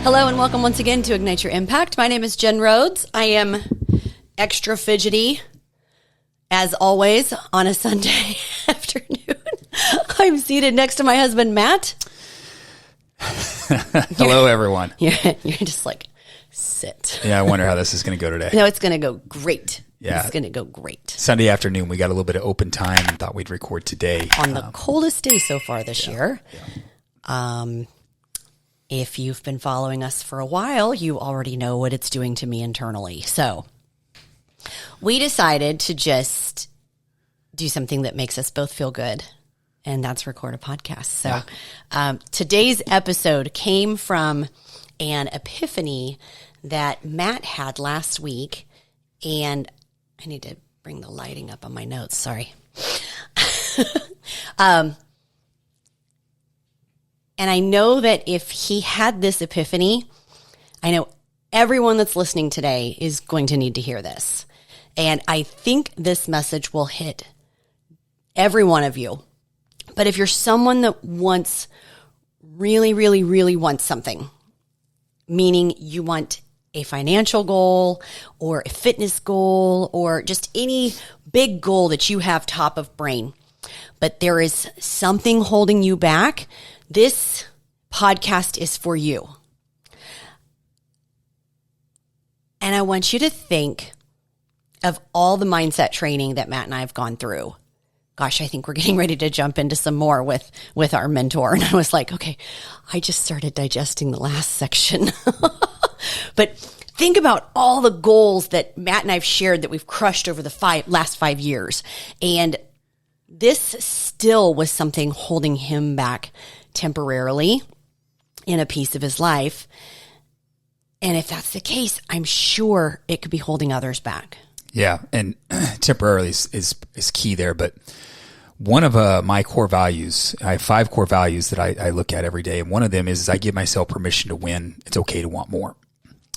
Hello and welcome once again to Ignite Your Impact. My name is Jen Rhodes. I am extra fidgety, as always, on a Sunday afternoon. I'm seated next to my husband, Matt. Hello, everyone. You're just like, sit. Yeah, I wonder how this is going to go today. No, it's going to go great. Yeah. It's going to go great. Sunday afternoon, we got a little bit of open time and thought we'd record today. On the coldest day so far this year. Yeah. If you've been following us for a while, you already know what it's doing to me internally. So we decided to just do something that makes us both feel good, and that's record a podcast. So today's episode came from an epiphany that Matt had last week, and I need to bring the lighting up on my notes. Sorry. And I know that if he had this epiphany, I know everyone that's listening today is going to need to hear this. And I think this message will hit every one of you. But if you're someone that wants, really wants something, meaning you want a financial goal or a fitness goal or just any big goal that you have top of brain, but there is something holding you back, this podcast is for you. And I want you to think of all the mindset training that Matt and I have gone through. Gosh, I think we're getting ready to jump into some more with our mentor. And I was like, okay, I just started digesting the last section. But think about all the goals that Matt and I have shared that we've crushed over the last 5 years. And this still was something holding him back temporarily in a piece of his life. And if that's the case, I'm sure it could be holding others back. Yeah, and temporarily is key there. But one of my core values, I have 5 core values that I look at every day. And one of them is I give myself permission to win. It's okay to want more.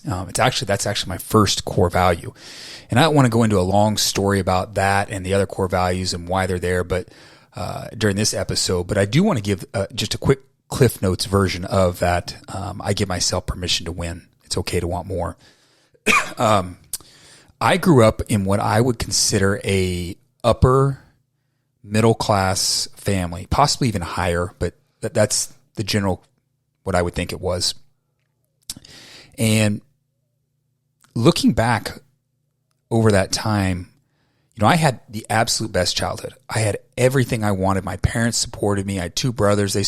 That's actually my first core value. And I don't want to go into a long story about that and the other core values and why they're there, but during this episode. But I do want to give just a quick Cliff Notes version of that. I give myself permission to win. It's okay to want more. I grew up in what I would consider a upper middle class family, possibly even higher, but that's the general what I would think it was. And looking back over that time, I had the absolute best childhood. I had everything I wanted. My parents supported me. I had 2 brothers. I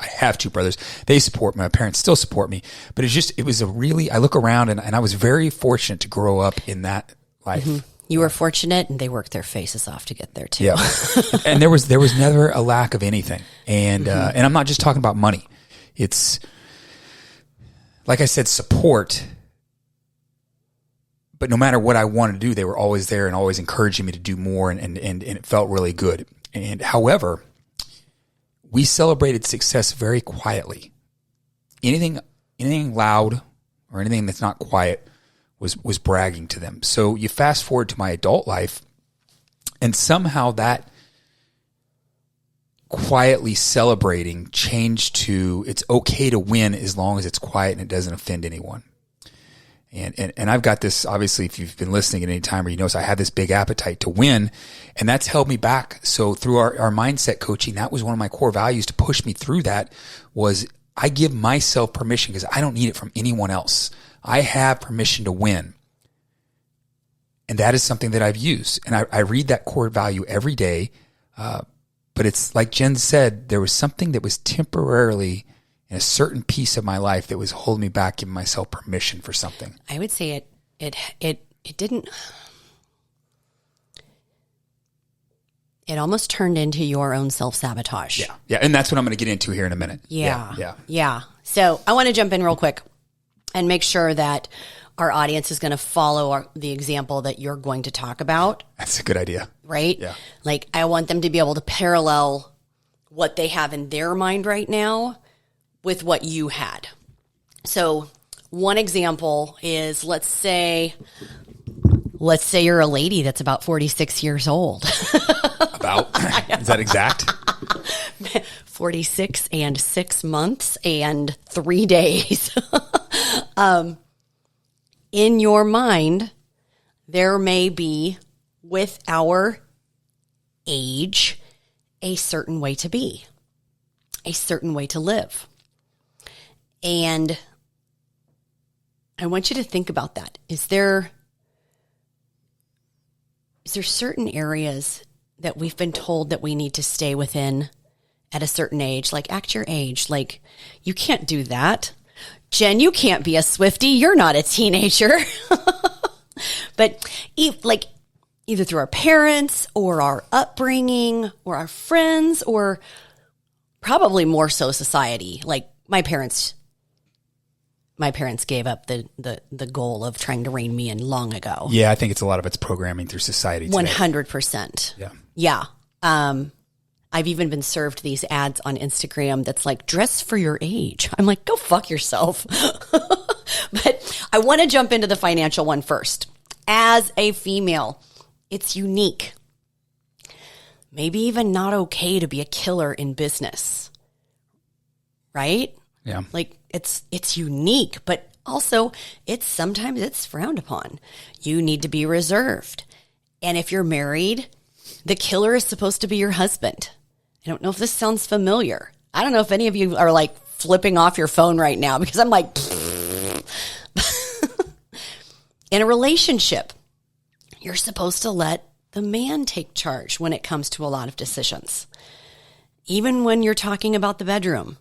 have 2 brothers. They support me. My parents still support me. But I look around and I was very fortunate to grow up in that life. Mm-hmm. You were fortunate, and they worked their faces off to get there too. Yeah. And there was never a lack of anything. And, and I'm not just talking about money. It's, like I said, support. But no matter what I wanted to do, they were always there and always encouraging me to do more, and it felt really good. And however, we celebrated success very quietly. Anything loud or anything that's not quiet was bragging to them. So you fast forward to my adult life, and somehow that quietly celebrating changed to it's okay to win as long as it's quiet and it doesn't offend anyone. And I've got this, obviously, if you've been listening at any time or you notice, I have this big appetite to win, and that's held me back. So through our mindset coaching, that was one of my core values to push me through that was I give myself permission because I don't need it from anyone else. I have permission to win. And that is something that I've used. And I read that core value every day. But it's like Jen said, there was something that was temporarily in a certain piece of my life that was holding me back, giving myself permission for something. I would say it didn't. It almost turned into your own self-sabotage. Yeah, and that's what I'm going to get into here in a minute. Yeah. So I want to jump in real quick and make sure that our audience is going to follow the example that you're going to talk about. That's a good idea. Right? Yeah. Like, I want them to be able to parallel what they have in their mind right now with what you had. So one example is, let's say you're a lady that's about 46 years old. About? Is that exact? 46 and 6 months and 3 days. In your mind, there may be, with our age, a certain way to be, a certain way to live. And I want you to think about that. Is there certain areas that we've been told that we need to stay within at a certain age? Like, act your age. Like, you can't do that. Jen, you can't be a Swiftie. You're not a teenager. But either through our parents or our upbringing or our friends, or probably more so society. Like, my parents gave up the goal of trying to rein me in long ago. Yeah, I think it's a lot of it's programming through society today. 100%. Yeah. Yeah. I've even been served these ads on Instagram that's like, dress for your age. I'm like, go fuck yourself. But I want to jump into the financial one first. As a female, it's unique. Maybe even not okay to be a killer in business. Right? Yeah. Like, it's unique, but also sometimes it's frowned upon. You need to be reserved. And if you're married, the killer is supposed to be your husband. I don't know if this sounds familiar. I don't know if any of you are like flipping off your phone right now, because I'm like, in a relationship, you're supposed to let the man take charge when it comes to a lot of decisions. Even when you're talking about the bedroom.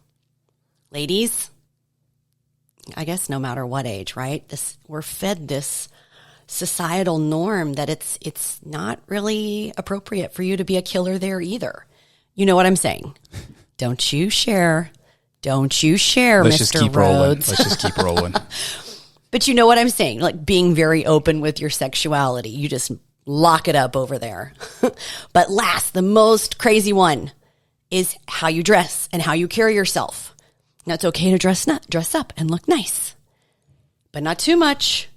Ladies, I guess no matter what age, right? We're fed this societal norm that it's not really appropriate for you to be a killer there either. You know what I'm saying? Don't you share, Let's Mr. just keep Rhodes. rolling. Let's just keep rolling. But you know what I'm saying? Like, being very open with your sexuality. You just lock it up over there. But last, the most crazy one is how you dress and how you carry yourself. Now, it's okay to dress up and look nice, but not too much.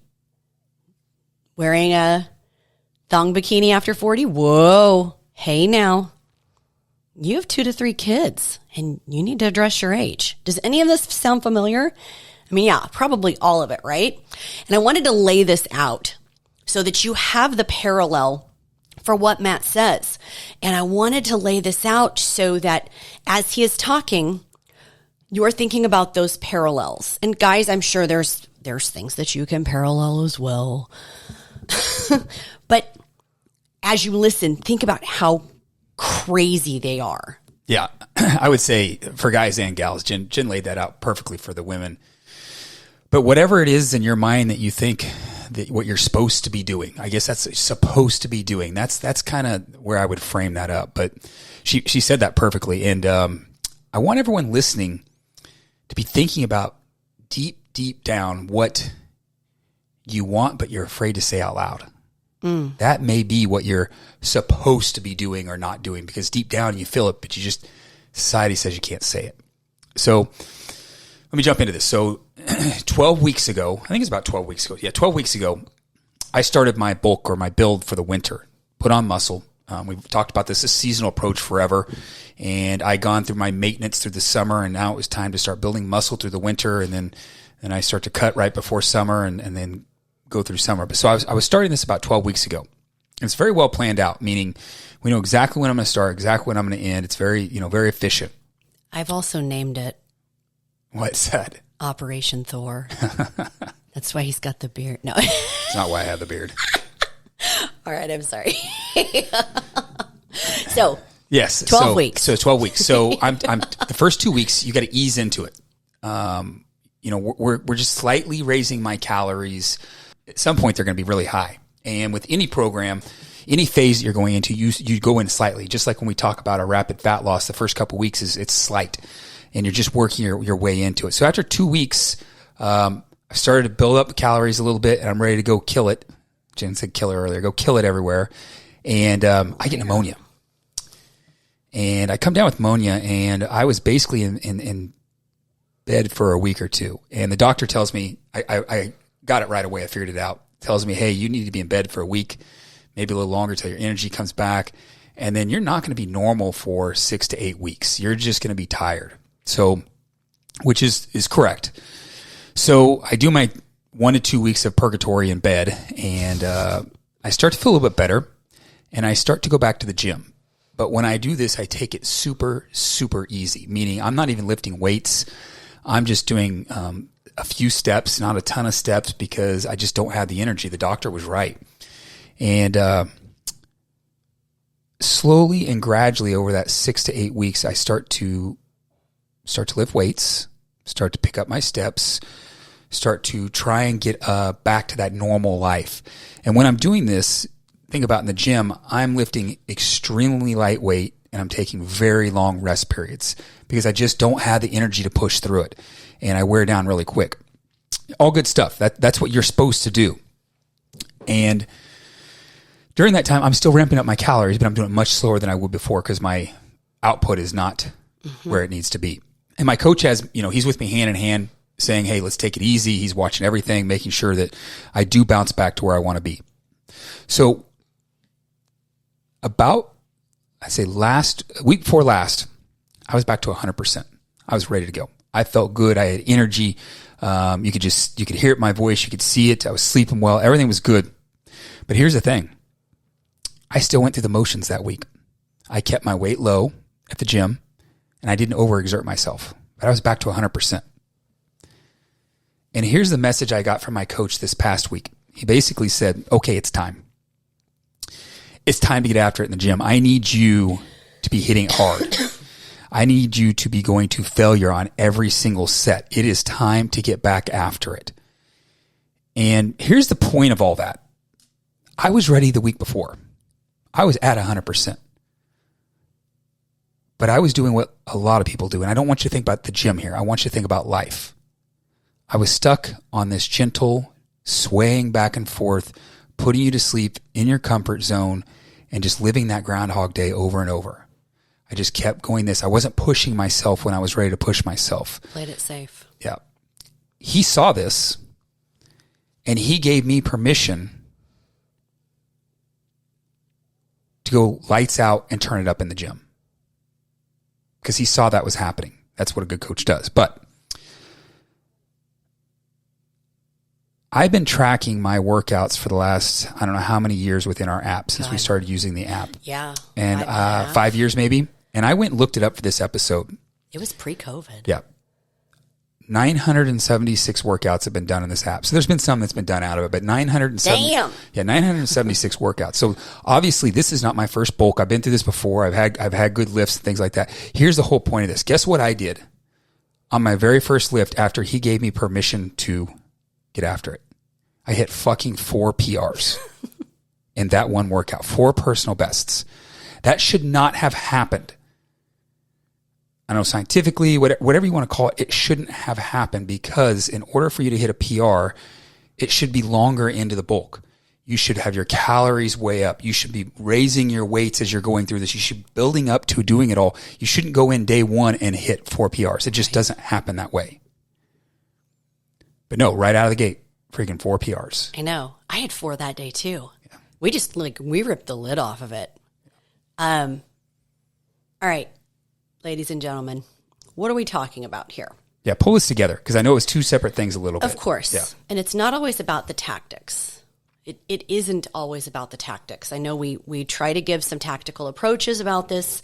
Wearing a thong bikini after 40? Whoa. Hey, now. You have 2 to 3 kids, and you need to address your age. Does any of this sound familiar? I mean, yeah, probably all of it, right? And I wanted to lay this out so that you have the parallel for what Matt says. And I wanted to lay this out so that as he is talking, you're thinking about those parallels. And guys, I'm sure there's things that you can parallel as well. But as you listen, think about how crazy they are. Yeah, I would say for guys and gals, Jen laid that out perfectly for the women. But whatever it is in your mind that you think that what you're supposed to be doing, I guess that's supposed to be doing. That's kind of where I would frame that up. But she said that perfectly. And I want everyone listening to be thinking about deep down what you want, but you're afraid to say out loud. That may be what you're supposed to be doing or not doing, because deep down you feel it, but society says you can't say it. So let me jump into this. So 12 weeks ago, I think it's about 12 weeks ago. Yeah, 12 weeks ago, I started my bulk or my build for the winter, put on muscle. We've talked about this, a seasonal approach forever. And I gone through my maintenance through the summer, and now it was time to start building muscle through the winter. And then I start to cut right before summer and then go through summer. But so I was starting this about 12 weeks ago. It's very well planned out, meaning we know exactly when I'm going to start, exactly when I'm going to end. It's very, very efficient. I've also named it. What's that? Operation Thor. That's why he's got the beard. No. It's not why I have the beard. All right, I'm sorry. So, yes, 12 weeks. So 12 weeks. So I'm the first 2 weeks, you got to ease into it. We're just slightly raising my calories. At some point, they're going to be really high. And with any program, any phase that you're going into, you go in slightly. Just like when we talk about our rapid fat loss, the first couple of weeks it's slight, and you're just working your way into it. So after 2 weeks, I started to build up the calories a little bit, and I'm ready to go kill it. Jen said kill it earlier. Go kill it everywhere. And I get pneumonia. And I come down with pneumonia, and I was basically in bed for a week or two. And the doctor tells me, I got it right away. I figured it out. Tells me, hey, you need to be in bed for a week, maybe a little longer till your energy comes back. And then you're not going to be normal for 6 to 8 weeks. You're just going to be tired. So, which is correct. So I do my 1 to 2 weeks of purgatory in bed, and I start to feel a little bit better, and I start to go back to the gym. But when I do this, I take it super, super easy, meaning I'm not even lifting weights. I'm just doing a few steps, not a ton of steps, because I just don't have the energy. The doctor was right. And slowly and gradually over that 6 to 8 weeks, I start to lift weights, start to pick up my steps, start to try and get back to that normal life. And when I'm doing this, think about in the gym, I'm lifting extremely lightweight and I'm taking very long rest periods because I just don't have the energy to push through it. And I wear down really quick. All good stuff. That's what you're supposed to do. And during that time, I'm still ramping up my calories, but I'm doing it much slower than I would before because my output is not where it needs to be. And my coach has, he's with me hand in hand saying, hey, let's take it easy. He's watching everything, making sure that I do bounce back to where I want to be. So about, I say week before last, I was back to 100%. I was ready to go. I felt good. I had energy. You could hear it in my voice. You could see it. I was sleeping well. Everything was good. But here's the thing. I still went through the motions that week. I kept my weight low at the gym and I didn't overexert myself, but I was back to 100%. And here's the message I got from my coach this past week. He basically said, okay, it's time. It's time to get after it in the gym. I need you to be hitting hard. I need you to be going to failure on every single set. It is time to get back after it. And here's the point of all that. I was ready the week before. I was at 100%. But I was doing what a lot of people do. And I don't want you to think about the gym here. I want you to think about life. I was stuck on this gentle, swaying back and forth, putting you to sleep in your comfort zone and just living that Groundhog Day over and over. I just kept going this. I wasn't pushing myself when I was ready to push myself. Played it safe. Yeah. He saw this and he gave me permission to go lights out and turn it up in the gym because he saw that was happening. That's what a good coach does. But I've been tracking my workouts for the last, I don't know how many years within our app since we started using the app. Yeah. And 5 years maybe. And I went and looked it up for this episode. It was pre-COVID. Yeah. 976 workouts have been done in this app. So there's been some that's been done out of it, but 976 workouts. So obviously this is not my first bulk. I've been through this before. I've had good lifts and things like that. Here's the whole point of this. Guess what I did on my very first lift after he gave me permission to get after it? I hit fucking 4 PRs in that one workout, 4 personal bests. That should not have happened. I know scientifically, whatever you want to call it, it shouldn't have happened because in order for you to hit a PR, it should be longer into the bulk. You should have your calories way up. You should be raising your weights as you're going through this. You should be building up to doing it all. You shouldn't go in day one and hit 4 PRs. It just doesn't happen that way. But no, right out of the gate, freaking 4 PRs. I know. I had 4 that day too. Yeah. We just we ripped the lid off of it. All right. Ladies and gentlemen, what are we talking about here? Yeah, pull this together because I know it's 2 separate things a little bit. Of course. Yeah. And it's not always about the tactics. It isn't always about the tactics. I know we try to give some tactical approaches about this.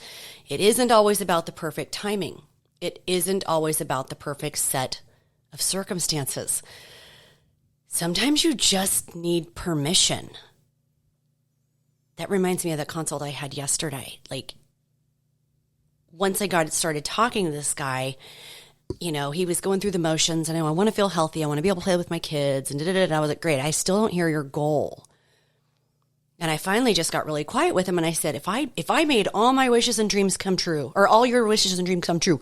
It isn't always about the perfect timing. It isn't always about the perfect set of circumstances. Sometimes you just need permission. That reminds me of the consult I had yesterday. Once I started talking to this guy, he was going through the motions and I want to feel healthy. I want to be able to play with my kids and and I was like, great. I still don't hear your goal. And I finally just got really quiet with him. And I said, if I made all my wishes and dreams come true, or all your wishes and dreams come true,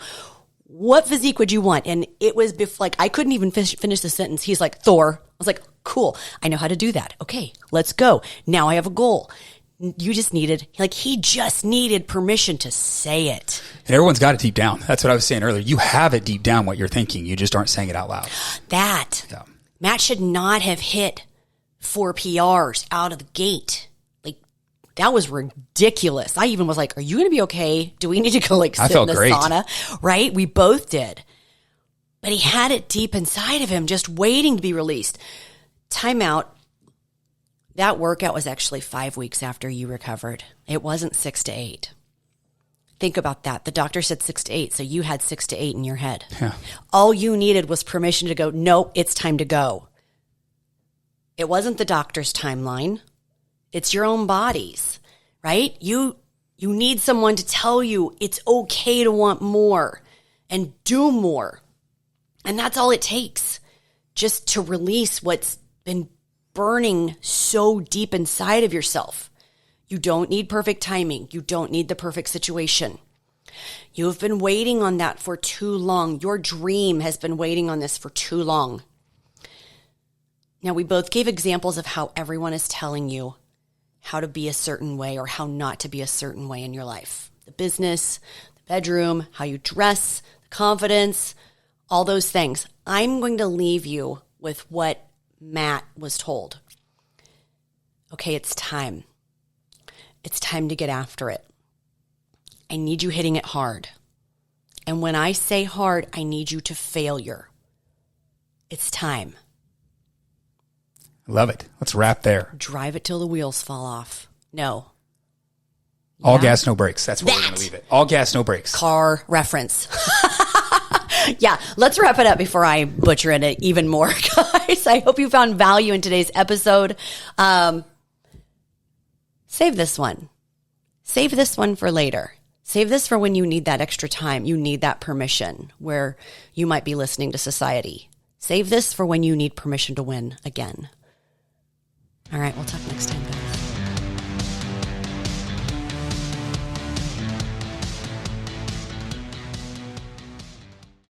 what physique would you want? And it was I couldn't even finish the sentence. He's like, Thor. I was like, cool. I know how to do that. Okay, let's go. Now I have a goal. He just needed permission to say it. And everyone's got it deep down. That's what I was saying earlier. You have it deep down what you're thinking. You just aren't saying it out loud. Yeah. Matt should not have hit 4 PRs out of the gate. That was ridiculous. I even was like, are you going to be okay? Do we need to go sit in the sauna? Right? We both did. But he had it deep inside of him, just waiting to be released. Time out. That workout was actually 5 weeks after you recovered. It wasn't 6 to 8. Think about that. The doctor said 6 to 8, so you had 6 to 8 in your head. Yeah. All you needed was permission to go, no, it's time to go. It wasn't the doctor's timeline. It's your own body's, right? You need someone to tell you it's okay to want more and do more. And that's all it takes, just to release what's been burning so deep inside of yourself. You don't need perfect timing. You don't need the perfect situation. You've been waiting on that for too long. Your dream has been waiting on this for too long. Now, we both gave examples of how everyone is telling you how to be a certain way or how not to be a certain way in your life. The business, the bedroom, how you dress, the confidence, all those things. I'm going to leave you with what Matt was told. Okay, it's time. It's time to get after it. I need you hitting it hard. And when I say hard, I need you to failure. It's time. Love it. Let's wrap there. Drive it till the wheels fall off. No. All gas, no brakes. That's where we're going to leave it. All gas, no brakes. Car reference. Yeah, let's wrap it up before I butcher it even more, guys. I hope you found value in today's episode. Save this one. Save this one for later. Save this for when you need that extra time. You need that permission where you might be listening to society. Save this for when you need permission to win again. All right, we'll talk next time, guys.